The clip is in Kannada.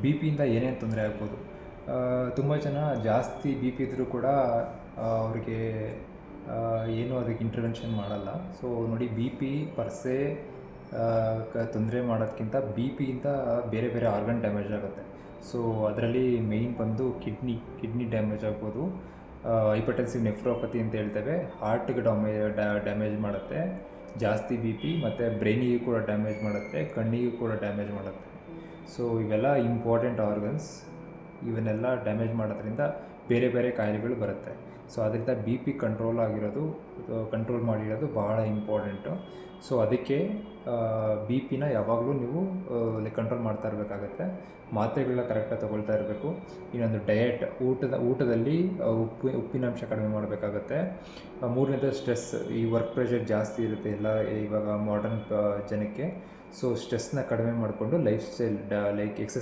ಬಿ ಪಿಯಿಂದ ಏನೇನು ತೊಂದರೆ ಆಗ್ಬೋದು. ತುಂಬ ಜನ ಜಾಸ್ತಿ ಬಿ ಪಿ ಇದ್ದರೂ ಕೂಡ ಅವ್ರಿಗೆ ಏನೂ ಅದಕ್ಕೆ ಇಂಟರ್ವೆನ್ಷನ್ ಮಾಡಲ್ಲ. ಸೊ ನೋಡಿ, ಬಿ ಪಿ ಪರ್ಸೆ ತೊಂದರೆ ಮಾಡೋದಕ್ಕಿಂತ ಬಿ ಪಿಯಿಂದ ಬೇರೆ ಬೇರೆ ಆರ್ಗನ್ ಡ್ಯಾಮೇಜ್ ಆಗುತ್ತೆ. ಸೊ ಅದರಲ್ಲಿ ಮೇಯ್ನ್ ಬಂದು ಕಿಡ್ನಿ ಡ್ಯಾಮೇಜ್ ಆಗ್ಬೋದು. ಹೈಪರ್ಟೆನ್ಸಿವ್ ನೆಫ್ರೋಪತಿ ಅಂತ ಹೇಳ್ತೇವೆ, ಹಾರ್ಟಿಗೆ ಡ್ಯಾಮೇಜ್ ಮಾಡುತ್ತೆ ಜಾಸ್ತಿ ಬಿ ಪಿ, ಮತ್ತು ಬ್ರೈನಿಗೆ ಕೂಡ ಡ್ಯಾಮೇಜ್ ಮಾಡುತ್ತೆ, ಕಣ್ಣಿಗೆ ಕೂಡ ಡ್ಯಾಮೇಜ್ ಮಾಡುತ್ತೆ. ಸೊ ಇವೆಲ್ಲ ಇಂಪಾರ್ಟೆಂಟ್ ಆರ್ಗನ್ಸ್. ಇವನ್ನೆಲ್ಲ ಡ್ಯಾಮೇಜ್ ಮಾಡೋದ್ರಿಂದ ಬೇರೆ ಬೇರೆ ಕಾಯಿಲೆಗಳು ಬರುತ್ತೆ. ಸೊ ಅದರಿಂದ ಬಿ ಪಿ ಕಂಟ್ರೋಲ್ ಮಾಡಿರೋದು ಬಹಳ ಇಂಪಾರ್ಟೆಂಟು. ಸೊ ಅದಕ್ಕೆ ಬಿ ಪಿನ ಯಾವಾಗಲೂ ನೀವು ಕಂಟ್ರೋಲ್ ಮಾಡ್ತಾ ಇರಬೇಕಾಗತ್ತೆ. ಮಾತ್ರೆಗಳನ್ನ ಕರೆಕ್ಟಾಗಿ ತೊಗೊಳ್ತಾ ಇರಬೇಕು. ಇನ್ನೊಂದು ಡಯಟ್, ಊಟದಲ್ಲಿ ಉಪ್ಪಿನಾಂಶ ಕಡಿಮೆ ಮಾಡಬೇಕಾಗತ್ತೆ. ಮೂರನೇದು ಸ್ಟ್ರೆಸ್. ಈ ವರ್ಕ್ ಪ್ರೆಷರ್ ಜಾಸ್ತಿ ಇರುತ್ತೆ ಇವಾಗ ಮಾಡರ್ನ್ ಜನಕ್ಕೆ. ಸೊ ಸ್ಟ್ರೆಸ್ನ ಕಡಿಮೆ ಮಾಡಿಕೊಂಡು ಲೈಫ್ ಸ್ಟೈಲ್ ಲೈಕ್ ಎಕ್ಸಸೈಸ್